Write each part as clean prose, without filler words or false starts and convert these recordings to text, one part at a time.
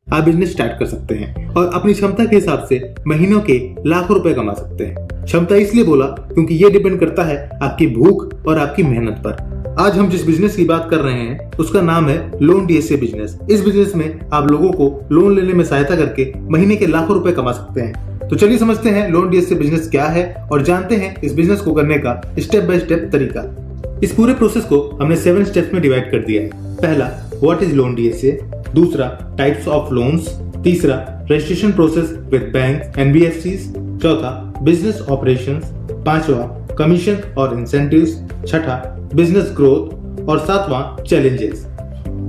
आप business start कर सकते हैं और अपनी क्षमता के हिसाब से महीनों के लाखों रुपए कमा सकते हैं। क्षमता इसलिए बोला क्योंकि ये डिपेंड करता है आपकी भूख और आपकी मेहनत पर। आज हम जिस बिजनेस की बात कर रहे हैं उसका नाम है लोन डीएसए बिजनेस। इस बिजनेस में आप लोगों को लोन लेने में सहायता करके महीने के लाखों रुपए कमा सकते हैं। तो चलिए समझते हैं लोन डीएसए बिजनेस क्या है और जानते हैं इस बिजनेस को करने का स्टेप बाय स्टेप तरीका। इस पूरे प्रोसेस को हमने 7 स्टेप्स में डिवाइड कर दिया है। पहला, व्हाट इज लोन डीएसए। दूसरा, टाइप्स ऑफ लोन्स। तीसरा, registration process with bank NBFCs. चौथा, बिजनेस ऑपरेशंस। पांचवा, कमीशन और इंसेंटिव्स। छठा, बिजनेस ग्रोथ। और सातवां, चैलेंजेस।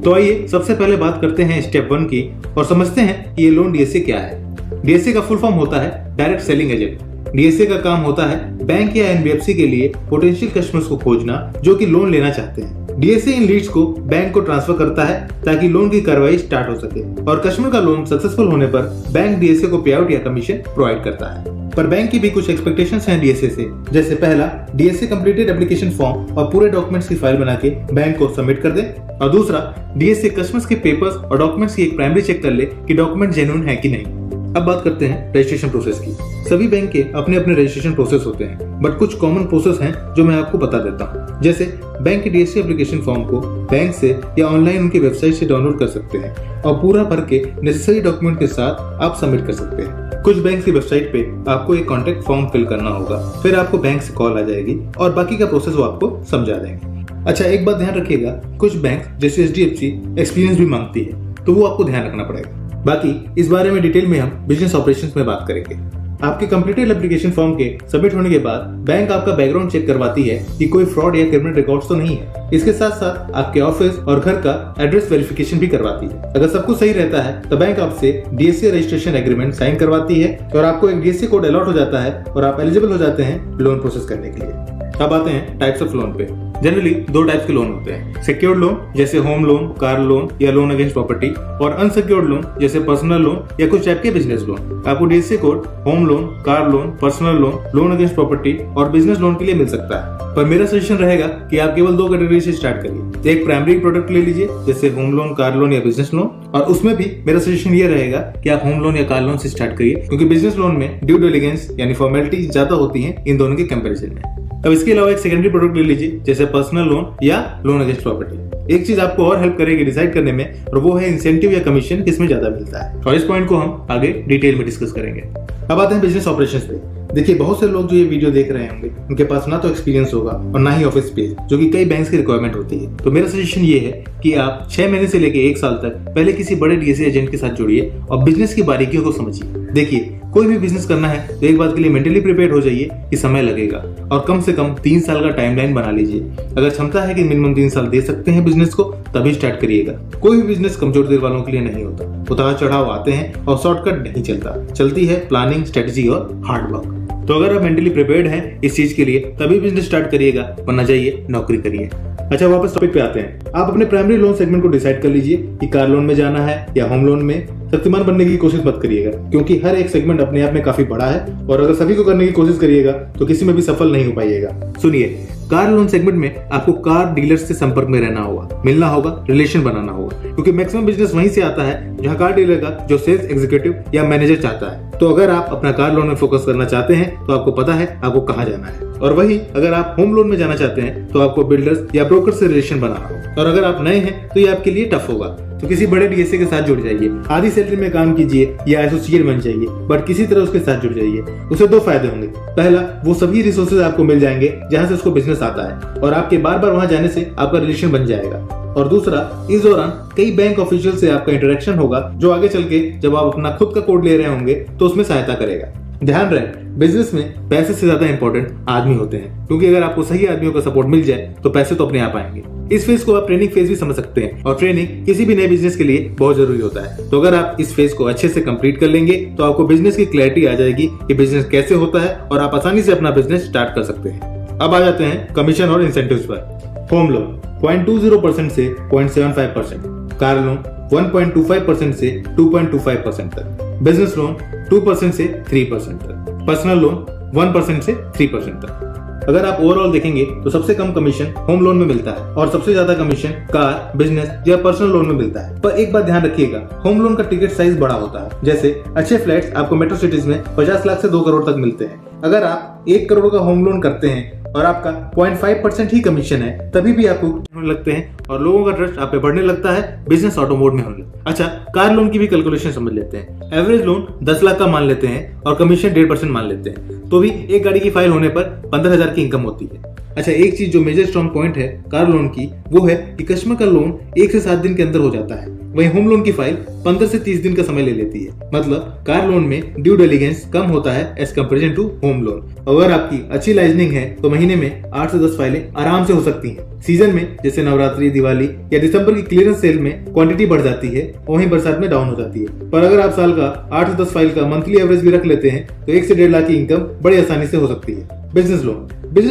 तो आइए सबसे पहले बात करते हैं स्टेप 1 की और समझते हैं कि ये लोन डीएसए क्या है। डीएसए का फुल फॉर्म होता है डायरेक्ट सेलिंग एजेंट। डीएसए का काम होता है बैंक या एनबीएफसी के लिए पोटेंशियल कस्टमर्स को खोजना जो कि लोन लेना चाहते हैं। डीएसए इन लीड्स को बैंक को ट्रांसफर करता है ताकि लोन की कार्रवाई स्टार्ट हो सके और कस्टमर का लोन सक्सेसफुल होने पर बैंक डीएसए को पे आउट या कमीशन प्रोवाइड करता है। पर बैंक की भी कुछ एक्सपेक्टेशंस हैं डीएसए से। जैसे पहला, डीएसए कंप्लीटेड एप्लीकेशन फॉर्म और पूरे डॉक्यूमेंट्स की फाइल बना के बैंक को सबमिट कर दे। और दूसरा, डीएसए कस्टमर्स के पेपर्स और डॉक्यूमेंट्स की एक प्राइमरी चेक कर ले कि डॉक्यूमेंट जेन्युइन है कि नहीं। अब बात करते हैं रजिस्ट्रेशन प्रोसेस की। सभी बैंक के अपने अपने रजिस्ट्रेशन प्रोसेस होते हैं, बट कुछ कॉमन प्रोसेस हैं जो मैं आपको बता देता हूँ। जैसे बैंक के डीएसए एप्लीकेशन फॉर्म को बैंक से या ऑनलाइन उनकी वेबसाइट से डाउनलोड कर सकते हैं और पूरा भर के नेसेसरी डॉक्यूमेंट के साथ आप सबमिट कर सकते हैं। कुछ बैंक की वेबसाइट पे आपको एक कॉन्टेक्ट फॉर्म फिल करना होगा, फिर आपको बैंक से कॉल आ जाएगी और बाकी का प्रोसेस वो आपको समझा देंगे। अच्छा, एक बात ध्यान रखिएगा, कुछ बैंक जैसे एचडीएफसी एक्सपीरियंस भी मांगती है, तो वो आपको ध्यान रखना पड़ेगा। बाकी इस बारे में डिटेल में हम बिजनेस ऑपरेशंस में बात करेंगे। आपके कंप्लीटेड एप्लीकेशन फॉर्म के सबमिट होने के बाद बैंक आपका बैकग्राउंड चेक करवाती है कि कोई फ्रॉड या क्रिमिनल रिकॉर्ड्स तो नहीं है। इसके साथ साथ आपके ऑफिस और घर का एड्रेस वेरिफिकेशन भी करवाती है। अगर सब कुछ सही रहता है तो बैंक आपसे डीएसए रजिस्ट्रेशन एग्रीमेंट साइन करवाती है और आपको एक डीएसए कोड अलॉट हो जाता है और आप एलिजिबल हो जाते हैं लोन प्रोसेस करने के लिए। अब आते हैं टाइप्स ऑफ लोन पे। जनरली 2 टाइप्स के लोन होते हैं, सिक्योर्ड लोन जैसे होम लोन, कार लोन या लोन अगेंस्ट प्रॉपर्टी, और अनसिक्योर्ड लोन जैसे पर्सनल लोन या कुछ टाइप के बिजनेस लोन। आपको DSA code home loan, car loan, personal loan, loan against property और बिजनेस लोन के लिए मिल सकता है। पर मेरा सजेशन रहेगा कि आप केवल 2 कैटेगरी से स्टार्ट करिए। एक प्राइमरी प्रोडक्ट ले लीजिए जैसे होम लोन, कार लोन या बिजनेस लोन, और उसमें भी मेरा सजेशन ये रहेगा कि आप होम लोन या कार लोन से स्टार्ट करिए क्योंकि बिजनेस लोन में ड्यू डिलिजेंस यानी फॉर्मेलिटी ज्यादा होती है इन दोनों के कंपैरिजन में। अब इसके अलावा एक सेकेंडरी प्रोडक्ट ले लीजिए जैसे पर्सनल लोन या लोन अगेंस्ट प्रॉपर्टी। एक चीज आपको और हेल्प करेगी डिसाइड करने में और वो है इंसेंटिव या कमीशन किसमें ज्यादा मिलता है, और इस पॉइंट को हम आगे डिटेल में डिस्कस करेंगे। अब आते हैं बिजनेस ऑपरेशंस पे। देखिए, बहुत से लोग जो ये वीडियो देख रहे होंगे उनके पास ना तो एक्सपीरियंस होगा और ना ही ऑफिस स्पेस, जो कि कई बैंक्स की रिक्वायरमेंट होती है। तो मेरा सजेशन ये है कि आप 6 महीने से लेकर 1 साल तक पहले किसी बड़े डीएसए एजेंट के साथ जुड़िए और बिजनेस की बारीकियों को समझिए। देखिए, कोई भी बिजनेस करना है तो एक बात के लिए मेंटली प्रिपेयर हो जाइए कि समय लगेगा और कम से कम 3 साल का टाइमलाइन बना लीजिए। अगर क्षमता है कि मिनिमम 3 साल दे सकते हैं बिजनेस को, तभी स्टार्ट करिएगा। कोई भी बिजनेस कमजोर दिल वालों के लिए नहीं होता। उतार चढ़ाव आते हैं और शॉर्टकट नहीं चलता, चलती है प्लानिंग, स्ट्रेटजी और हार्ड वर्क। तो अगर आप मेंटली प्रिपेयर्ड हैं इस चीज के लिए तभी बिजनेस स्टार्ट करिएगा, वरना जाइए नौकरी करिए। अच्छा, वापस टॉपिक पे आते हैं। आप अपने प्राइमरी लोन सेगमेंट को डिसाइड कर लीजिए कि कार लोन में जाना है या होम लोन में। शक्तिमान बनने की कोशिश मत करिएगा क्योंकि हर एक सेगमेंट अपने आप में काफी बड़ा है और अगर सभी को करने की कोशिश करिएगा तो किसी में भी सफल नहीं हो पाइएगा। सुनिए, कार लोन सेगमेंट में आपको कार डीलर्स से संपर्क में रहना होगा, मिलना होगा, रिलेशन बनाना होगा, क्योंकि मैक्सिमम बिजनेस वहीं से आता है जहां कार डीलर का जो सेल्स एग्जीक्यूटिव या मैनेजर चाहता है। तो अगर आप अपना कार लोन में फोकस करना चाहते हैं तो आपको पता है आपको कहाँ जाना है, और वही अगर आप होम लोन में जाना चाहते हैं तो आपको बिल्डर्स या ब्रोकर से रिलेशन बनाना होगा, और अगर आप नए हैं तो ये आपके लिए टफ होगा। तो किसी बड़े डीएसए के साथ जुड़ जाइए, आधी सैलरी में काम कीजिए या एसोसिएट बन जाइए, बट किसी तरह उसके साथ जुड़ जाइए। उसे 2 फायदे होंगे। पहला, वो सभी रिसोर्सेज आपको मिल जाएंगे जहां से उसको बिजनेस आता है और आपके बार बार वहां जाने से आपका रिलेशन बन जाएगा। और दूसरा, इस दौरान कई बैंक ऑफिशियल से आपका इंटरेक्शन होगा जो आगे चल के जब आप अपना खुद का कोड ले रहे होंगे तो उसमें सहायता करेगा। ध्यान रहे, बिजनेस में पैसे से ज्यादा इंपॉर्टेंट आदमी होते हैं, क्योंकि अगर आपको सही आदमियों का सपोर्ट मिल जाए तो पैसे तो अपने आप आएंगे। इस फेज को आप ट्रेनिंग फेज भी समझ सकते हैं और ट्रेनिंग किसी भी नए बिजनेस के लिए बहुत जरूरी होता है। तो अगर आप इस फेज को अच्छे से कंप्लीट कर लेंगे तो आपको बिजनेस की क्लैरिटी आ जाएगी कि बिजनेस कैसे होता है और आप आसानी से अपना बिजनेस स्टार्ट कर सकते हैं। अब आ जाते हैं कमीशन और इंसेंटिव्स पर। होम लोन 0.20% से 0.75%, कार लोन 1.25% से 2.25% तक, बिजनेस लोन 2% से 3% तक, पर्सनल लोन 1% से 3% तक। अगर आप ओवरऑल देखेंगे तो सबसे कम कमीशन होम लोन में मिलता है और सबसे ज्यादा कमीशन कार, बिजनेस या पर्सनल लोन में मिलता है। पर एक बात ध्यान रखिएगा, होम लोन का टिकट साइज बड़ा होता है। जैसे अच्छे फ्लैट्स आपको मेट्रो सिटीज में 50 लाख से 2 करोड़ तक मिलते हैं। अगर आप 1 करोड़ का होम लोन करते हैं और आपका 0.5% ही कमीशन है, तभी भी आपको होने लगते हैं और लोगों का ट्रस्ट आप पे बढ़ने लगता है, बिजनेस ऑटो मोड में होने लगता है। अच्छा, कार लोन की भी कैलकुलेशन समझ लेते हैं। एवरेज लोन 10 लाख का मान लेते हैं और कमीशन 1.5% मान लेते हैं, तो भी एक गाड़ी की फाइल होने पर 15,000 की इनकम होती है। अच्छा, एक चीज जो मेजर स्ट्रॉन्ग पॉइंट है कार लोन की, वो है कि कस्टमर का लोन 1 से 7 दिन के अंदर हो जाता है। वहीं होम लोन की फाइल 15 से 30 दिन का समय ले लेती है। मतलब कार लोन में ड्यू डिलिजेंस कम होता है as comparison to home loan. अगर आपकी अच्छी लाइजनिंग है तो महीने में 8 से 10 फाइलें आराम से हो सकती हैं। सीजन में जैसे नवरात्रि, दिवाली या दिसंबर की क्लियरेंस सेल में क्वांटिटी बढ़ जाती है, वहीं बरसात में डाउन हो जाती है। पर अगर आप साल का 8 से 10 फाइल का मंथली एवरेज भी रख लेते हैं तो 1 से 1.5 लाख की इनकम बड़ी आसानी से हो सकती है। बिजनेस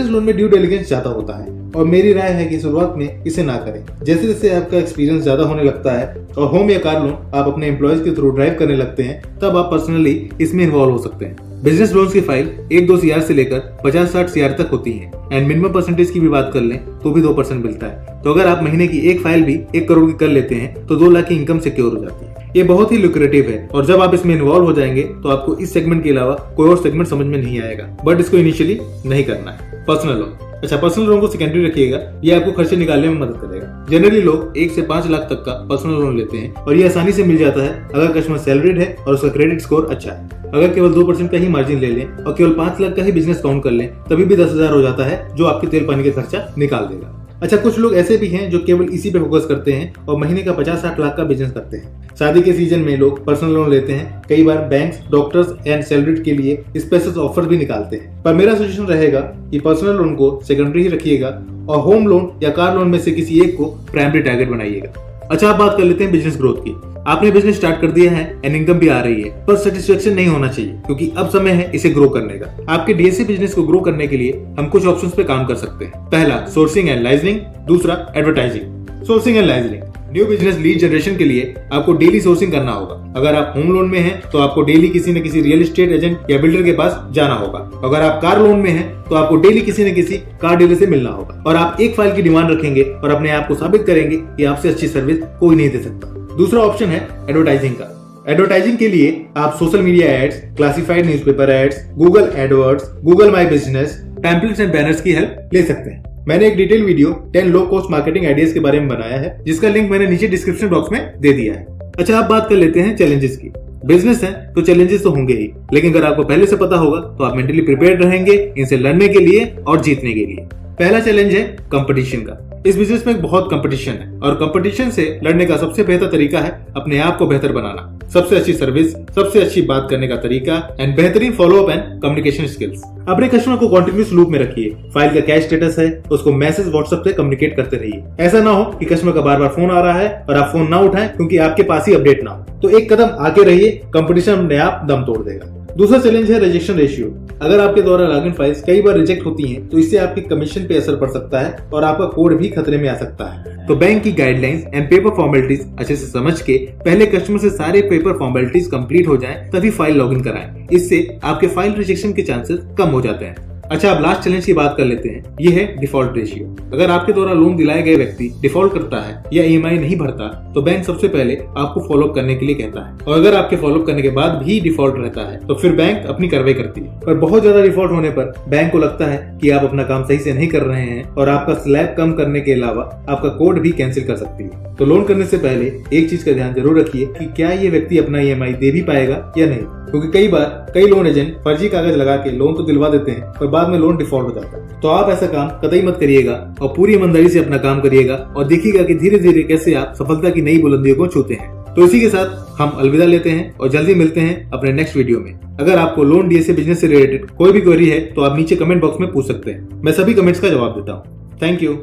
लोन में ड्यू डिलिजेंस ज्यादा होता है और मेरी राय है कि शुरुआत में इसे ना करें। जैसे जैसे आपका एक्सपीरियंस ज्यादा होने लगता है और होम या कार लोन आप अपने एम्प्लॉयज के थ्रू ड्राइव करने लगते हैं, तब आप पर्सनली इसमें इन्वॉल्व हो सकते हैं। बिजनेस लोन की फाइल 1-2 CR से लेकर 50-60 CR तक होती है एंड मिनिमम परसेंटेज की भी बात कर लें तो भी 2% मिलता है। तो अगर आप महीने की एक फाइल भी 1 करोड़ की कर लेते हैं तो 2 लाख की इनकम सिक्योर हो जाती है। ये बहुत ही लुक्रेटिव है और जब आप इसमें इन्वॉल्व हो जाएंगे तो आपको इस सेगमेंट के अलावा कोई और सेगमेंट समझ में नहीं आएगा, बट इसको इनिशियली नहीं करना है। पर्सनल लोन, अच्छा, पर्सनल लोन को सेकेंडरी रखिएगा, ये आपको खर्चे निकालने में मदद करेगा। जनरली लोग 1 से 5 लाख तक का पर्सनल लोन लेते हैं और ये आसानी से मिल जाता है अगर कस्टमर सैलरीड है और उसका क्रेडिट स्कोर अच्छा है। अगर केवल 2% का ही मार्जिन ले लें और केवल 5 लाख का ही बिजनेस काउंट कर लें, तभी भी 10,000 हो जाता है, जो आपके तेल पानी का खर्चा निकाल देगा। अच्छा, कुछ लोग ऐसे भी हैं जो केवल इसी पे फोकस करते हैं और महीने का 50-60 लाख का बिजनेस करते हैं। शादी के सीजन में लोग पर्सनल लोन लेते हैं। कई बार बैंक्स डॉक्टर्स एंड सैलरीड के लिए स्पेशल ऑफर भी निकालते हैं। पर मेरा सजेशन रहेगा कि पर्सनल लोन को सेकेंडरी ही रखिएगा और होम लोन या कार लोन में से किसी एक को प्राइमरी टारगेट बनाइएगा। अच्छा, आप बात कर लेते हैं बिजनेस ग्रोथ की। आपने बिजनेस स्टार्ट कर दिया है एंड इनकम भी आ रही है, पर सेटिस्फेक्शन नहीं होना चाहिए क्योंकि अब समय है इसे ग्रो करने का। आपके डीएसए बिजनेस को ग्रो करने के लिए हम कुछ ऑप्शंस पे काम कर सकते हैं। पहला, सोर्सिंग एंड लाइजनिंग। दूसरा, advertising. Sourcing and liaisoning, new business lead generation के लिए आपको डेली सोर्सिंग करना होगा। अगर आप होम लोन में हैं तो आपको डेली किसी न किसी रियल एस्टेट एजेंट या बिल्डर के पास जाना होगा। अगर आप कार लोन में हैं तो आपको डेली किसी न किसी कार डीलर से मिलना होगा और आप एक फाइल की डिमांड रखेंगे और अपने आप को साबित करेंगे कि आपसे अच्छी सर्विस कोई नहीं दे सकता। दूसरा ऑप्शन है एडवर्टाइजिंग का। एडवर्टाइजिंग के लिए आप social media ads, classified newspaper ads, Google AdWords, Google my business, pamphlets and banners की हेल्प ले सकते हैं। मैंने एक detail video 10 low cost marketing ideas के बारे में बनाया है, जिसका लिंक मैंने नीचे डिस्क्रिप्शन बॉक्स में दे दिया है। अच्छा, आप बात कर लेते हैं चैलेंजेस की। बिजनेस है तो चैलेंजेस तो होंगे ही, लेकिन अगर आपको पहले से पता होगा तो आप मेंटली प्रिपेयर्ड रहेंगे इनसे लड़ने के लिए और जीतने के लिए। पहला चैलेंज है कंपटीशन का। इस बिजनेस में बहुत कंपटीशन है और कंपटीशन से लड़ने का सबसे बेहतर तरीका है अपने आप को बेहतर बनाना। सबसे अच्छी सर्विस, सबसे अच्छी बात करने का तरीका एंड बेहतरीन फॉलोअप एंड कम्युनिकेशन स्किल्स। अपने कस्टमर को कॉन्टिन्यूस लूप में रखिए। फाइल का क्या स्टेटस है उसको मैसेज व्हाट्सएप से कम्युनिकेट करते रहिए। ऐसा ना हो कि कस्टमर का बार बार फोन आ रहा है और आप फोन ना उठाएं क्योंकि आपके पास ही अपडेट ना हो। तो एक कदम आगे रहिए, कंपटीशन अपने आप दम तोड़ देगा। दूसरा चैलेंज है रिजेक्शन रेशियो। अगर आपके द्वारा लॉगिन फाइल्स कई बार रिजेक्ट होती हैं तो इससे आपकी कमीशन पे असर पड़ सकता है और आपका कोड भी खतरे में आ सकता है। तो बैंक की गाइडलाइंस एंड पेपर फॉर्मेलिटीज अच्छे से समझ के पहले कस्टमर से सारे पेपर फॉर्मेलिटीज कंप्लीट हो जाएं, तभी फाइल लॉगिन कराएं। इससे आपके फाइल रिजेक्शन के चांसेस कम हो जाते हैं। अच्छा, अब लास्ट चैलेंज की बात कर लेते हैं। ये है डिफॉल्ट रेशियो। अगर आपके द्वारा लोन दिलाए गए व्यक्ति डिफॉल्ट करता है या ईएमआई नहीं भरता तो बैंक सबसे पहले आपको फॉलोअप करने के लिए कहता है, और अगर आपके फॉलोअप करने के बाद भी डिफॉल्ट रहता है तो फिर बैंक अपनी कार्रवाई करती है। पर बहुत ज्यादा डिफॉल्ट होने पर बैंक को लगता है कि आप अपना काम सही से नहीं कर रहे हैं और आपका स्लैब कम करने के अलावा आपका कोड भी कैंसिल कर सकती है। तो लोन करने से पहले एक चीज का ध्यान जरूर रखिए कि क्या ये व्यक्ति अपना ईएमआई दे भी पाएगा या नहीं, क्योंकि कई बार कई लोन एजेंट फर्जी कागज लगा के लोन तो दिलवा देते हैं पर बाद में लोन डिफॉल्ट हो जाता है। तो आप ऐसा काम कतई मत करिएगा और पूरी ईमानदारी से अपना काम करिएगा और देखिएगा कि धीरे धीरे कैसे आप सफलता की नई बुलंदियों को छूते हैं। तो इसी के साथ हम अलविदा लेते हैं और जल्दी मिलते हैं अपने नेक्स्ट वीडियो में। अगर आपको लोन डीएसए बिजनेस से रिलेटेड कोई भी क्वेरी है तो आप नीचे कमेंट बॉक्स में पूछ सकते हैं। मैं सभी कमेंट्स का जवाब देता हूँ। Thank you.